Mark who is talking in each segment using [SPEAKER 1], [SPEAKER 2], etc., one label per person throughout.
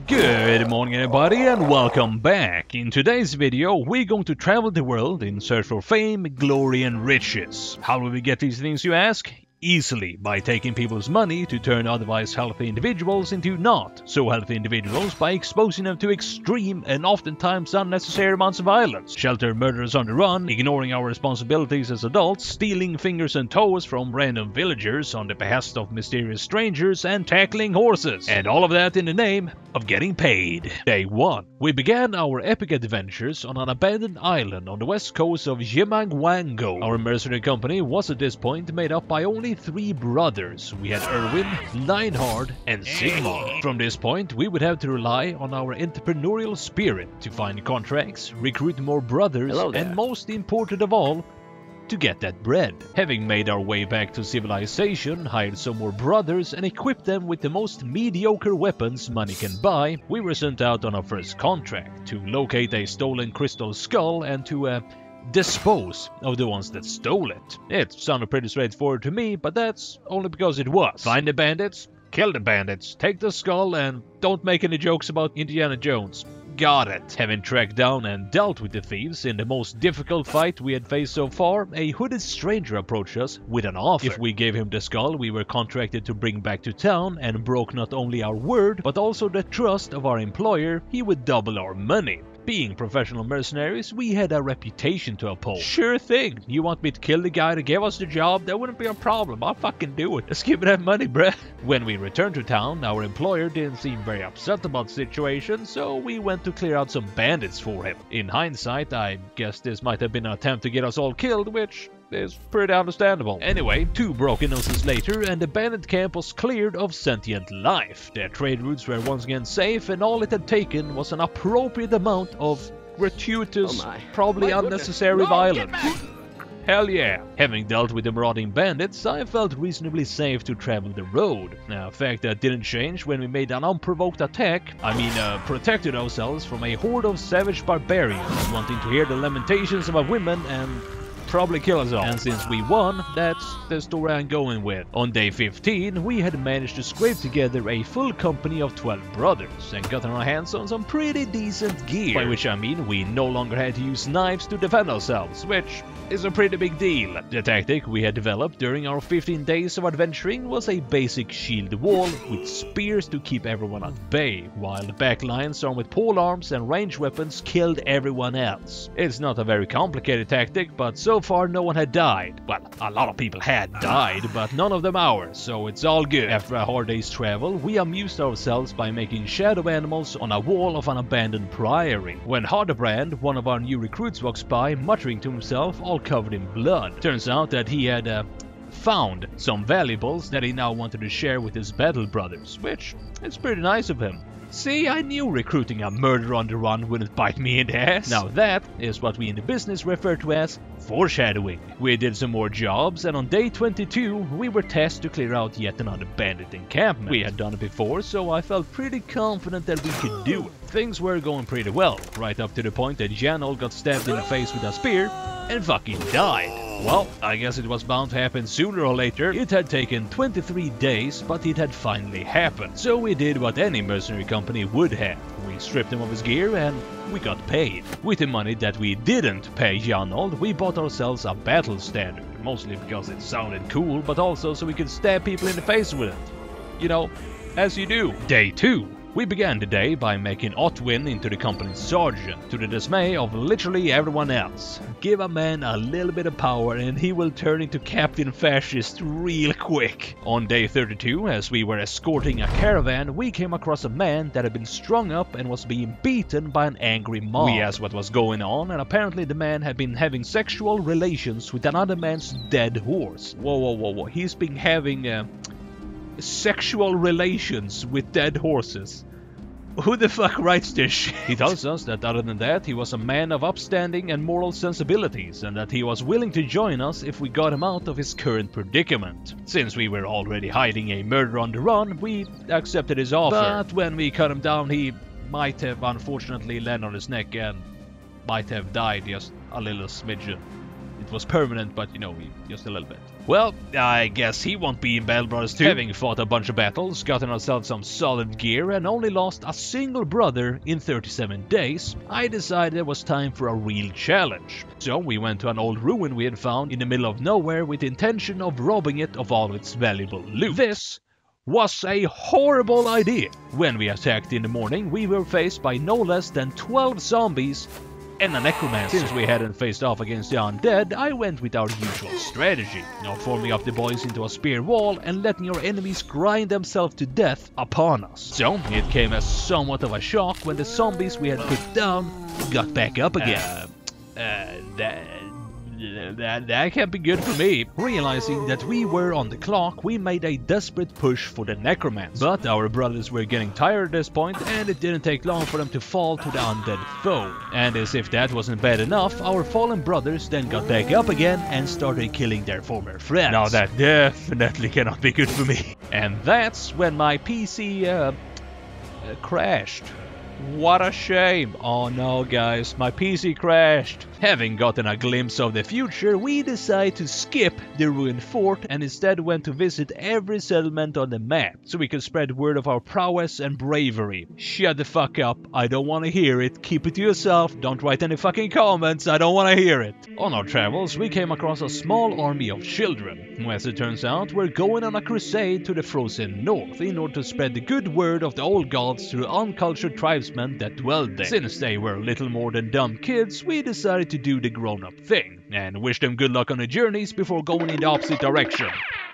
[SPEAKER 1] Good morning everybody and welcome back. In today's video we're going to travel the world in search for fame, glory and riches. How will we get these things, you ask? Easily, by taking people's money to turn otherwise healthy individuals into not so healthy individuals by exposing them to extreme and oftentimes unnecessary amounts of violence. Shelter murderers on the run, ignoring our responsibilities as adults, stealing fingers and toes from random villagers on the behest of mysterious strangers, and tackling horses. And all of that in the name of getting paid. Day 1. We began our epic adventures on an abandoned island on the west coast of Yemagwango. Our mercenary company was at this point made up by only 3 brothers. We had Erwin, Lionheart, and Sigmar. From this point, we would have to rely on our entrepreneurial spirit to find contracts, recruit more brothers, and most important of all, to get that bread. Having made our way back to civilization, hired some more brothers, and equipped them with the most mediocre weapons money can buy, we were sent out on our first contract to locate a stolen crystal skull and to dispose of the ones that stole it. It sounded pretty straightforward to me, but that's only because it was. Find the bandits, kill the bandits, take the skull, and don't make any jokes about Indiana Jones. Got it. Having tracked down and dealt with the thieves in the most difficult fight we had faced so far, a hooded stranger approached us with an offer. If we gave him the skull we were contracted to bring back to town and broke not only our word, but also the trust of our employer, he would double our money. Being professional mercenaries, we had a reputation to uphold. Sure thing. You want me to kill the guy that gave us the job? That wouldn't be a problem. I'll fucking do it. Let's give me that money, bruh. When we returned to town, our employer didn't seem very upset about the situation, so we went to clear out some bandits for him. In hindsight, I guess this might have been an attempt to get us all killed, which is pretty understandable. Anyway, 2 broken noses later and the bandit camp was cleared of sentient life. Their trade routes were once again safe, and all it had taken was an appropriate amount of gratuitous, probably unnecessary violence. Hell yeah! Having dealt with the marauding bandits, I felt reasonably safe to travel the road. A fact that didn't change when we made an unprovoked attack. Protected ourselves from a horde of savage barbarians wanting to hear the lamentations of our women and probably kill us all. And since we won, that's the story I'm going with. On day 15, we had managed to scrape together a full company of 12 brothers and gotten our hands on some pretty decent gear. By which I mean we no longer had to use knives to defend ourselves, which is a pretty big deal. The tactic we had developed during our 15 days of adventuring was a basic shield wall with spears to keep everyone at bay, while the back lines armed with pole arms and ranged weapons killed everyone else. It's not a very complicated tactic, but so far no one had died. Well, a lot of people had died, but none of them ours, so it's all good. After a hard day's travel, we amused ourselves by making shadow animals on a wall of an abandoned priory. When Hardebrand, one of our new recruits, walks by, muttering to himself, all covered in blood. Turns out that he had found some valuables that he now wanted to share with his battle brothers, which is pretty nice of him. See, I knew recruiting a murderer on the run wouldn't bite me in the ass. Now that is what we in the business refer to as foreshadowing. We did some more jobs, and on day 22 we were tasked to clear out yet another bandit encampment. We had done it before, so I felt pretty confident that we could do it. Things were going pretty well, right up to the point that Janol got stabbed in the face with a spear and fucking died. Well, I guess it was bound to happen sooner or later. It had taken 23 days, but it had finally happened. So we did what any mercenary company would have. We stripped him of his gear and we got paid. With the money that we didn't pay Janold, we bought ourselves a battle standard. Mostly because it sounded cool, but also so we could stab people in the face with it. You know, as you do. Day 2. We began the day by making Otwin into the company's sergeant, to the dismay of literally everyone else. Give a man a little bit of power and he will turn into Captain Fascist real quick. On day 32, as we were escorting a caravan, we came across a man that had been strung up and was being beaten by an angry mob. We asked what was going on, and apparently the man had been having sexual relations with another man's dead horse. Whoa. He's been having sexual relations with dead horses. Who the fuck writes this shit? He tells us that other than that, he was a man of upstanding and moral sensibilities, and that he was willing to join us if we got him out of his current predicament. Since we were already hiding a murderer on the run, we accepted his offer. But when we cut him down, he might have unfortunately landed on his neck and might have died just a little smidgen. it was permanent, but you know, just a little bit. Well, I guess he won't be in Battle Brothers 2. Having fought a bunch of battles, gotten ourselves some solid gear, and only lost a single brother in 37 days, I decided it was time for a real challenge. So we went to an old ruin we had found in the middle of nowhere with the intention of robbing it of all its valuable loot. This was a horrible idea. When we attacked in the morning, we were faced by no less than 12 zombies and a necromancer. Since we hadn't faced off against the undead, I went with our usual strategy, forming up the boys into a spear wall and letting our enemies grind themselves to death upon us. So it came as somewhat of a shock when the zombies we had put down got back up again. That can't be good for me. Realizing that we were on the clock, we made a desperate push for the necromancer. But our brothers were getting tired at this point, and it didn't take long for them to fall to the undead foe. And as if that wasn't bad enough, our fallen brothers then got back up again and started killing their former friends. Now that definitely cannot be good for me. And that's when my PC crashed. What a shame. Oh no guys, my PC crashed. Having gotten a glimpse of the future, we decided to skip the ruined fort and instead went to visit every settlement on the map, so we could spread word of our prowess and bravery. Shut the fuck up, I don't want to hear it. Keep it to yourself, don't write any fucking comments, I don't want to hear it. On our travels, we came across a small army of children, who as it turns out were going on a crusade to the frozen north in order to spread the good word of the old gods to the uncultured tribesmen that dwelled there. Since they were little more than dumb kids, we decided to do the grown-up thing and wish them good luck on their journeys before going in the opposite direction.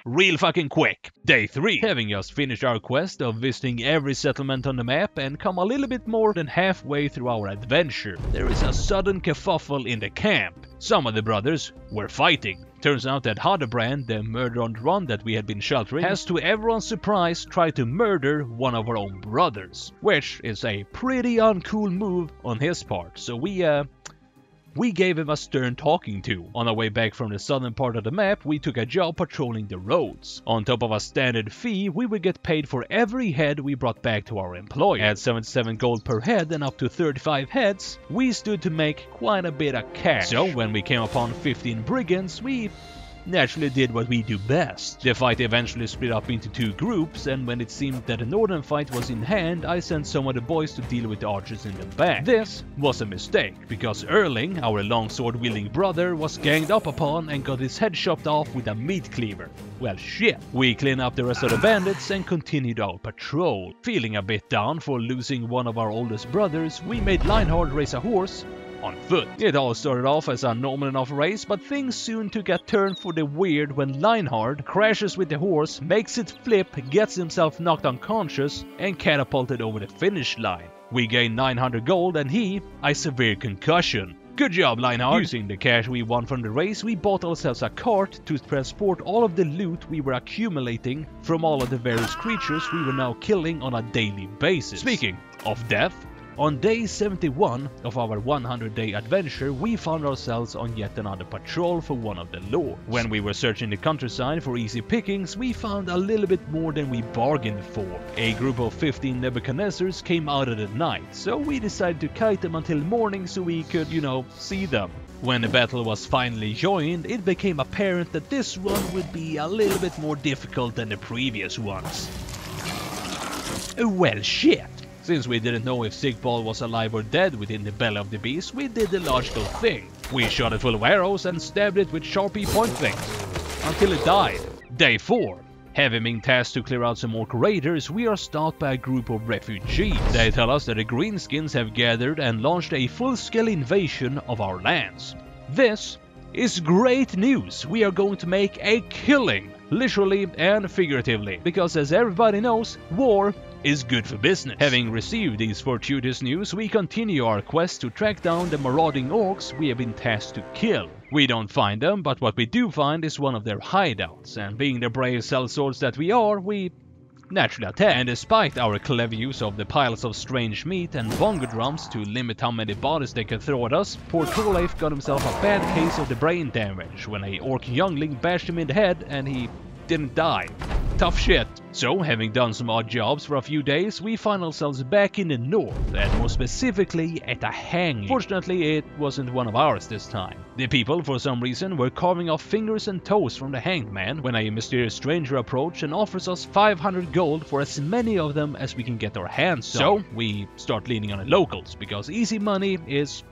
[SPEAKER 1] Real fucking quick. Day 3. Having just finished our quest of visiting every settlement on the map and come a little bit more than halfway through our adventure, there is a sudden kerfuffle in the camp. Some of the brothers were fighting. Turns out that Hadebrand, the murder on the run that we had been sheltering, has to everyone's surprise tried to murder one of our own brothers, which is a pretty uncool move on his part, so we gave him a stern talking to. On our way back from the southern part of the map, we took a job patrolling the roads. On top of a standard fee, we would get paid for every head we brought back to our employer. At 77 gold per head and up to 35 heads, we stood to make quite a bit of cash. So when we came upon 15 brigands, we naturally did what we do best. The fight eventually split up into 2 groups, and when it seemed that the northern fight was in hand, I sent some of the boys to deal with the archers in the back. This was a mistake, because Erling, our longsword-wielding brother, was ganged up upon and got his head chopped off with a meat cleaver. Well shit. We cleaned up the rest of the bandits and continued our patrol. Feeling a bit down for losing one of our oldest brothers, we made Lionheart race a horse on foot. It all started off as a normal enough race, but things soon took a turn for the weird when Lionheart crashes with the horse, makes it flip, gets himself knocked unconscious, and catapulted over the finish line. We gained 900 gold and he a severe concussion. Good job, Lionheart! Using the cash we won from the race, we bought ourselves a cart to transport all of the loot we were accumulating from all of the various creatures we were now killing on a daily basis. Speaking of death, on day 71 of our 100-day adventure, we found ourselves on yet another patrol for one of the lords. When we were searching the countryside for easy pickings, we found a little bit more than we bargained for. A group of 15 Nebuchadnezzars came out of the night, so we decided to kite them until morning so we could, see them. When the battle was finally joined, it became apparent that this one would be a little bit more difficult than the previous ones. Well, shit. Since we didn't know if Sigpal was alive or dead within the belly of the beast, we did the logical thing. We shot it full of arrows and stabbed it with sharpie point things until it died. Day 4. Having been tasked to clear out some more raiders, we are stopped by a group of refugees. They tell us that the Greenskins have gathered and launched a full-scale invasion of our lands. This is great news. We are going to make a killing, literally and figuratively, because as everybody knows, war is good for business. Having received these fortuitous news, we continue our quest to track down the marauding orcs we have been tasked to kill. We don't find them, but what we do find is one of their hideouts, and being the brave sellswords that we are, we naturally attack. And despite our clever use of the piles of strange meat and bongo drums to limit how many bodies they can throw at us, poor Thorleif got himself a bad case of the brain damage when a orc youngling bashed him in the head and he didn't die. Tough shit. So, having done some odd jobs for a few days, we find ourselves back in the north, and more specifically at a hanging. Fortunately, it wasn't one of ours this time. The people, for some reason, were carving off fingers and toes from the hanged man when a mysterious stranger approached and offers us 500 gold for as many of them as we can get our hands on. So, we start leaning on the locals, because easy money is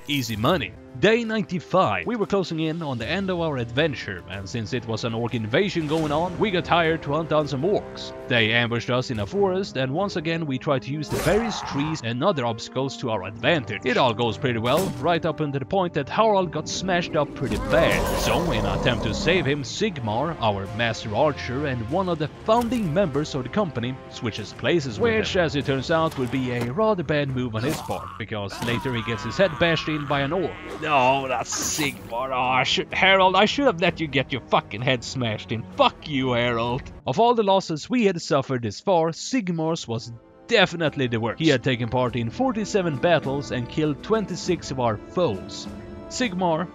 [SPEAKER 1] easy money. Day 95. We were closing in on the end of our adventure, and since it was an orc invasion going on, we got hired to hunt down some orcs. They ambushed us in a forest, and once again we tried to use the various trees and other obstacles to our advantage. It all goes pretty well, right up until the point that Harald got smashed up pretty bad. So, in an attempt to save him, Sigmar, our master archer and one of the founding members of the company, switches places with him. Which, as it turns out, will be a rather bad move on his part, because later he gets his head bashed in by an orc. No, that's Sigmar. Oh, Harold, I should have let you get your fucking head smashed in. Fuck you, Harold. Of all the losses we had suffered this far, Sigmar's was definitely the worst. He had taken part in 47 battles and killed 26 of our foes. Sigmar,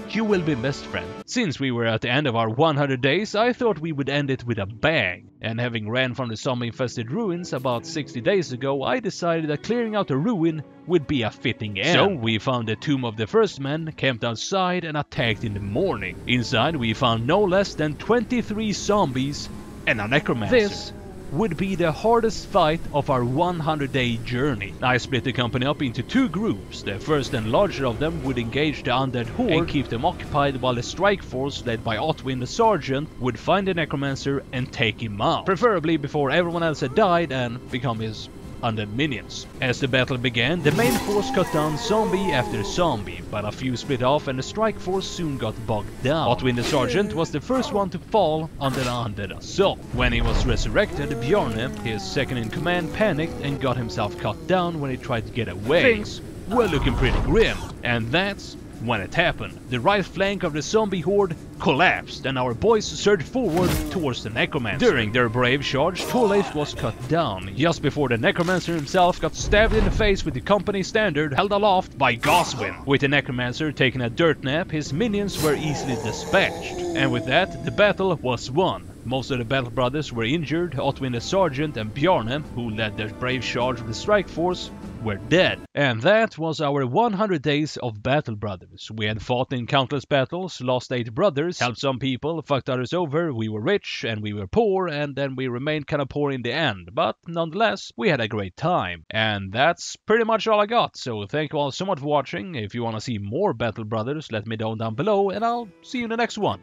[SPEAKER 1] you will be best friend. Since we were at the end of our 100 days, I thought we would end it with a bang. And having ran from the zombie-infested ruins about 60 days ago, I decided that clearing out a ruin would be a fitting end. So we found the tomb of the first man, camped outside and attacked in the morning. Inside we found no less than 23 zombies and a necromancer. This would be the hardest fight of our 100-day journey. I split the company up into two groups. The first and larger of them would engage the undead horde and keep them occupied, while the strike force led by Otwin the sergeant would find the necromancer and take him out, preferably before everyone else had died and become his undead minions. As the battle began, the main force cut down zombie after zombie, but a few split off and the strike force soon got bogged down. Otwin the sergeant was the first one to fall under the undead assault. When he was resurrected, Bjarne, his second in command, panicked and got himself cut down when he tried to get away. Things were looking pretty grim, and that's when it happened. The right flank of the zombie horde collapsed, and our boys surged forward towards the necromancer. During their brave charge, Thorleif was cut down, just before the necromancer himself got stabbed in the face with the company standard held aloft by Goswin. With the necromancer taking a dirt nap, his minions were easily dispatched, and with that, the battle was won. Most of the battle brothers were injured. Otwin the sergeant and Bjarne, who led their brave charge of the strike force, were dead. And that was our 100 days of battle brothers. We had fought in countless battles, lost 8 brothers, helped some people, fucked others over, we were rich and we were poor, and then we remained kinda poor in the end. But nonetheless, we had a great time. And that's pretty much all I got, so thank you all so much for watching. If you wanna see more battle brothers, let me know down below, and I'll see you in the next one.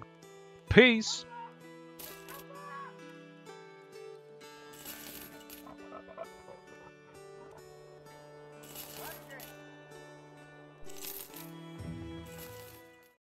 [SPEAKER 1] Peace!